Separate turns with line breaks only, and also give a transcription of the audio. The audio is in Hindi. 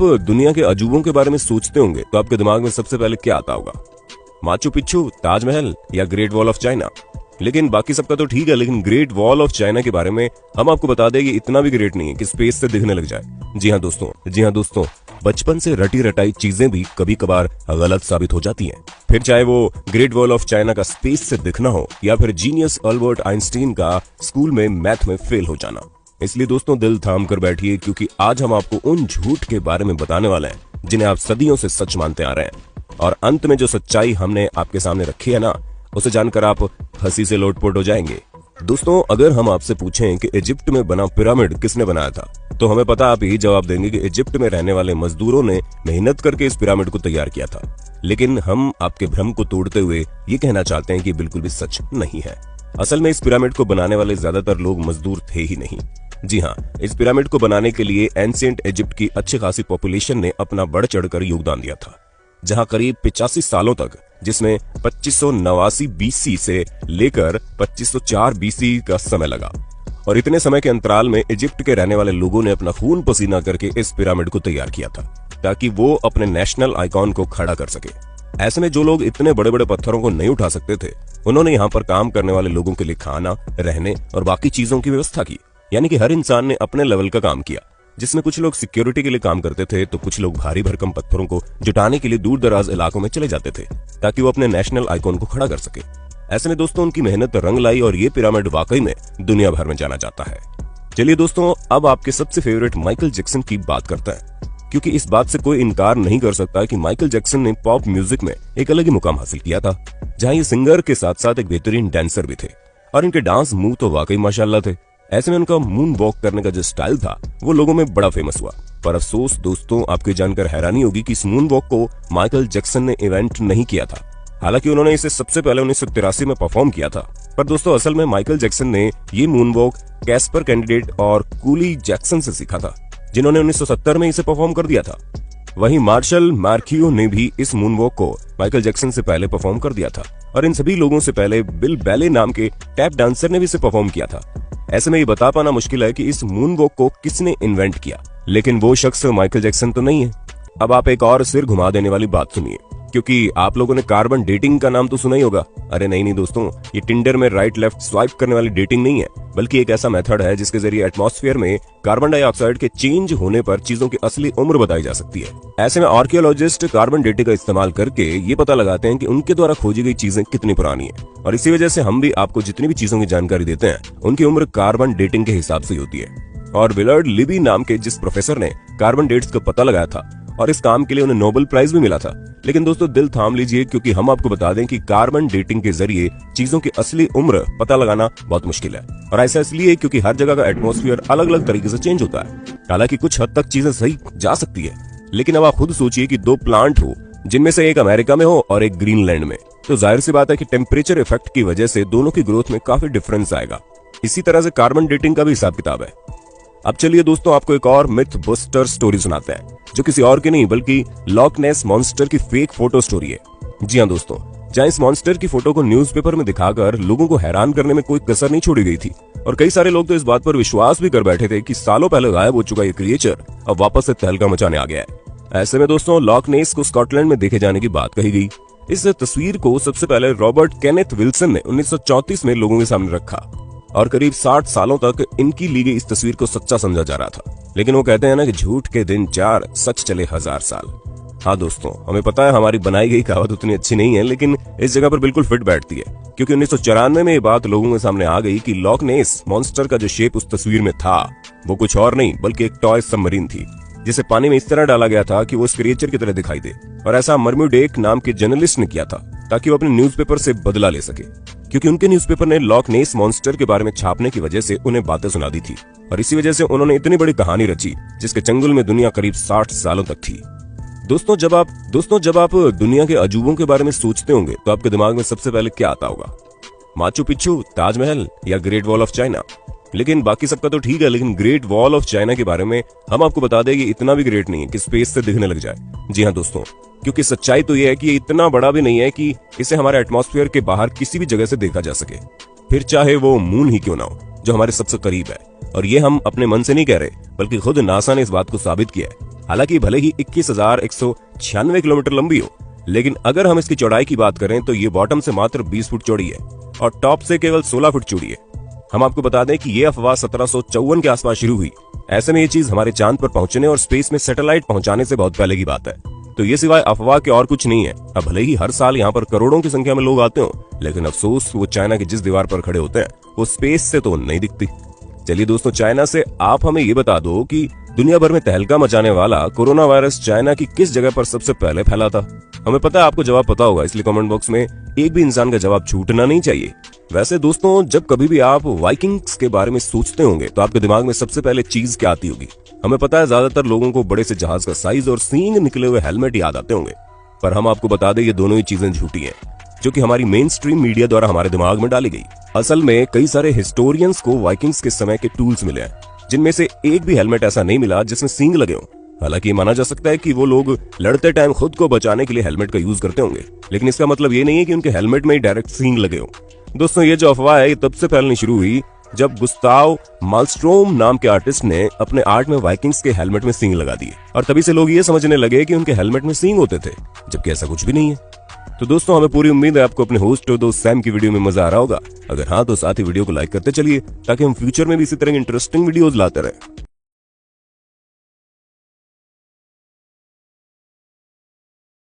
आप दुनिया के अजूबों के बारे में सोचते होंगे तो आपके दिमाग में सबसे पहले क्या आता होगा? माचू पिच्चू, ताजमहल या ग्रेट वॉल ऑफ चाइना? लेकिन बाकी सबका तो ठीक है, लेकिन ग्रेट वॉल ऑफ चाइना के बारे में हम आपको बता दें कि इतना भी ग्रेट नहीं है कि स्पेस से दिखने लग जाए। जी हाँ दोस्तों, बचपन से रटी रटाई चीजें भी कभी कभार गलत साबित हो जाती हैं। फिर चाहे वो ग्रेट वॉल ऑफ चाइना का स्पेस से दिखना हो या फिर जीनियस अल्बर्ट आइंस्टीन का स्कूल में मैथ में फेल हो जाना। इसलिए दोस्तों दिल थाम कर बैठिए, क्योंकि आज हम आपको उन झूठ के बारे में बताने वाले हैं जिन्हें आप सदियों से सच मानते आ रहे हैं। और अंत में जो सच्चाई हमने आपके सामने रखी है ना, उसे जानकर आप हंसी से लोटपोट हो जाएंगे। दोस्तों, अगर हम आपसे पूछें कि इजिप्ट में बना पिरामिड किसने बनाया था, तो हमें पता आप यही जवाब देंगे कि इजिप्ट में रहने वाले मजदूरों ने मेहनत करके इस पिरामिड को तैयार किया था। लेकिन हम आपके भ्रम को तोड़ते हुए ये कहना चाहते हैं कि बिल्कुल भी सच नहीं है। असल में इस पिरामिड को बनाने वाले ज्यादातर लोग मजदूर थे ही नहीं। जी हाँ, इस पिरामिड को बनाने के लिए एंशिएंट इजिप्ट की अच्छी खासी पॉपुलेशन ने अपना बढ़ चढ़कर योगदान दिया था, जहां करीब 85 सालों तक, जिसमें 2589 बीसी से लेकर 2504 बीसी का समय लगा। और इतने समय के अंतराल में इजिप्ट के रहने वाले लोगों ने अपना खून पसीना करके इस पिरामिड को तैयार किया था, ताकि वो अपने नेशनल आइकॉन को खड़ा कर सके। ऐसे में जो लोग इतने बड़े बड़े पत्थरों को नहीं उठा सकते थे, उन्होंने यहाँ पर काम करने वाले लोगों के लिए खाना, रहने और बाकी चीजों की व्यवस्था की। यानी कि हर इंसान ने अपने लेवल का काम किया, जिसमें कुछ लोग सिक्योरिटी के लिए काम करते थे, तो कुछ लोग भारी भरकम पत्थरों को जुटाने के लिए दूर दराज इलाकों में चले जाते थे, ताकि वो अपने नेशनल आइकॉन को खड़ा कर सके। ऐसे में दोस्तों उनकी मेहनत रंग लाई और ये पिरामिड वाकई में दुनिया भर में जाना जाता है। चलिए दोस्तों, अब आपके सबसे फेवरेट माइकल जैक्सन की बात करते हैं, क्योंकि इस बात से कोई इनकार नहीं कर सकता कि माइकल जैक्सन ने पॉप म्यूजिक में एक अलग ही मुकाम हासिल किया था, जहाँ ये सिंगर के साथ साथ एक बेहतरीन डांसर भी थे और इनके डांस मूव तो वाकई माशाल्लाह थे। ऐसे में उनका मून वॉक करने का जो स्टाइल था वो लोगों में बड़ा फेमस हुआ। पर अफसोस दोस्तों, आपको जानकर हैरानी होगी कि इस मून वॉक को माइकल जैक्सन ने इवेंट नहीं किया था। हालांकि उन्होंने इसे सबसे पहले 1983 में परफॉर्म किया था। पर दोस्तों असल में माइकल जैक्सन ने ये मून वॉक कैस्पर कैंडिडेट और कूली जैक्सन से सीखा था, जिन्होंने 1970 में इसे परफॉर्म कर दिया था। वहीं मार्शल मार्कियो ने भी इस मून वॉक को माइकल जैक्सन से पहले परफॉर्म कर दिया था, और इन सभी लोगों से पहले बिल बैले नाम के टैप डांसर ने भी इसे परफॉर्म किया था। ऐसे में ये बता पाना मुश्किल है कि इस मून वॉक को किसने इन्वेंट किया, लेकिन वो शख्स माइकल जैक्सन तो नहीं है। अब आप एक और सिर घुमा देने वाली बात सुनिए, क्योंकि आप लोगों ने कार्बन डेटिंग का नाम तो सुना ही होगा। अरे नहीं दोस्तों, ये टिंडर में राइट लेफ्ट स्वाइप करने वाली डेटिंग नहीं है, बल्कि एक ऐसा मेथड है जिसके जरिए एटमॉस्फेयर में कार्बन डाइऑक्साइड के चेंज होने पर चीजों की असली उम्र बताई जा सकती है। ऐसे में आर्कियोलॉजिस्ट कार्बन डेटिंग का इस्तेमाल करके ये पता लगाते हैं कि उनके द्वारा खोजी गई चीजें कितनी पुरानी है, और इसी वजह से हम भी आपको जितनी भी चीजों की जानकारी देते हैं उनकी उम्र कार्बन डेटिंग के हिसाब से होती है। और विलर्ड लिबी नाम के जिस प्रोफेसर ने कार्बन डेट्स का पता लगाया था, और इस काम के लिए उन्हें नोबेल प्राइज भी मिला था। लेकिन दोस्तों दिल थाम लीजिए, क्योंकि हम आपको बता दें कि कार्बन डेटिंग के जरिए चीजों की असली उम्र पता लगाना बहुत मुश्किल है। और ऐसा इसलिए क्योंकि हर जगह का एटमॉस्फेयर अलग अलग तरीके से चेंज होता है। हालांकि कुछ हद तक चीजें सही जा सकती है, लेकिन अब आप खुद सोचिए कि दो प्लांट हो, जिनमें से एक अमेरिका में हो और एक ग्रीनलैंड में, तो जाहिर सी बात है कि टेम्परेचर इफेक्ट की वजह से दोनों की ग्रोथ में काफी डिफरेंस आएगा। इसी तरह से कार्बन डेटिंग का भी हिसाब किताब है। अब चलिए दोस्तों, आपको एक और मिथ बस्टर स्टोरी सुनाते हैं, जो किसी और की नहीं बल्कि लॉक नेस मॉन्स्टर की फेक फोटो स्टोरी है। जी हाँ दोस्तों, जहाँ इस मॉन्स्टर की फोटो को न्यूज़पेपर में दिखाकर लोगों को हैरान करने में कोई कसर नहीं छोड़ी गई थी, और कई सारे लोग तो इस बात पर विश्वास भी कर बैठे थे कि सालों पहले गायब हो चुका ये क्रिएचर अब वापस से तहलका मचाने आ गया है। ऐसे में दोस्तों लॉक नेस को स्कॉटलैंड में देखे जाने की बात कही गई। इस तस्वीर को सबसे पहले रॉबर्ट केनेथ विल्सन ने 1934 में लोगों के सामने रखा, और करीब 60 सालों तक इनकी ली गई इस तस्वीर को सच्चा समझा जा रहा था। लेकिन वो कहते हैं ना कि झूठ के दिन 4, सच चले 1000 साल। हाँ दोस्तों, हमें पता है हमारी बनाई गई कहावत उतनी अच्छी नहीं है, लेकिन इस जगह पर बिल्कुल फिट बैठती है, क्योंकि 1994 में ये बात लोगों के सामने आ गई कि लॉक नेस मॉन्स्टर का जो शेप उस तस्वीर में था वो कुछ और नहीं बल्कि एक टॉय सबमरीन थी, जिसे पानी में इस तरह डाला गया था कि वो उस क्रिएचर की तरह दिखाई दे। और ऐसा मर्म्यूडेक नाम के जर्नलिस्ट ने किया था, ताकि वो अपने न्यूज़पेपर से बदला ले सके, क्योंकि उनके न्यूज़पेपर ने लॉक नेस मॉन्स्टर के बारे में छापने की वजह से उन्हें बातें सुना दी थी, और इसी वजह से उन्होंने इतनी बड़ी कहानी रची जिसके चंगुल में दुनिया करीब 60 सालों तक थी। दोस्तों जब आप दुनिया के अजूबों के बारे में सोचते होंगे तो आपके दिमाग में सबसे पहले क्या आता होगा? माचू पिच्चू, ताजमहल या ग्रेट वॉल ऑफ चाइना? लेकिन बाकी सबका तो ठीक है, लेकिन ग्रेट वॉल ऑफ चाइना के बारे में हम आपको बता दें कि इतना भी ग्रेट नहीं है कि स्पेस से दिखने लग जाए। जी हाँ दोस्तों, क्योंकि सच्चाई तो यह है कि ये इतना बड़ा भी नहीं है कि इसे हमारे एटमॉस्फेयर के बाहर किसी भी जगह से देखा जा सके, फिर चाहे वो मून ही क्यों ना हो, जो हमारे सबसे करीब है। और ये हम अपने मन से नहीं कह रहे, बल्कि खुद नासा ने इस बात को साबित किया है। हालांकि भले ही 21,196 किलोमीटर लंबी हो, लेकिन अगर हम इसकी चौड़ाई की बात करें तो ये बॉटम से मात्र 20 फुट चौड़ी है और टॉप से केवल 16 फुट चौड़ी है। हम आपको बता दें कि ये अफवाह 1754 के आसपास शुरू हुई। ऐसे में ये चीज हमारे चांद पर पहुंचने और स्पेस में सैटेलाइट पहुंचाने से बहुत पहले की बात है। तो ये सिवाय अफवाह के और कुछ नहीं है। अब भले ही हर साल यहाँ पर करोड़ों की संख्या में लोग आते हो, लेकिन अफसोस वो चाइना की जिस दीवार पर खड़े होते हैं वो स्पेस से तो नहीं दिखती। चलिए दोस्तों, चाइना से आप हमें ये बता दो कि दुनिया भर में तहलका मचाने वाला कोरोना वायरस चाइना की किस जगह पर सबसे पहले फैला था? हमें पता है आपको जवाब पता होगा, इसलिए कमेंट बॉक्स में एक भी इंसान का जवाब छूटना नहीं चाहिए। वैसे दोस्तों, जब कभी भी आप वाइकिंग्स के बारे में सोचते होंगे तो आपके दिमाग में सबसे पहले चीज क्या आती होगी? हमें पता है ज्यादातर लोगों को बड़े से जहाज का साइज और सींग निकले हुए हेलमेट याद आते होंगे, पर हम आपको बता दें ये दोनों ही चीजें झूठी हैं, जो कि हमारी मेन स्ट्रीम मीडिया द्वारा हमारे दिमाग में डाली गई। असल में कई सारे हिस्टोरियंस को वाइकिंग्स के समय के टूल्स मिले हैं, जिनमें से एक भी हेलमेट ऐसा नहीं मिला जिसमें सींग लगे हों। हालांकि माना जा सकता है कि वो लोग लड़ते टाइम खुद को बचाने के लिए हेलमेट का यूज करते होंगे, लेकिन इसका मतलब ये नहीं है कि उनके हेलमेट में ही डायरेक्ट सींग लगे हो। दोस्तों, ये जो अफवाह है ये तब से फैलनी शुरू हुई जब गुस्ताव मालस्ट्रोम नाम के आर्टिस्ट ने अपने आर्ट में वाइकिंग्स के हेलमेट में सींग लगा दिए, और तभी से लोग ये समझने लगे कि उनके हेलमेट में सींग होते थे, जबकि ऐसा कुछ भी नहीं है। तो दोस्तों, हमें पूरी उम्मीद है आपको अपने होस्ट और दोस्त सैम की वीडियो में मजा आ रहा होगा। अगर हाँ तो साथ ही वीडियो को लाइक करते चलिए, ताकि हम फ्यूचर में भी इसी तरह की इंटरेस्टिंग वीडियोस लाते रहें।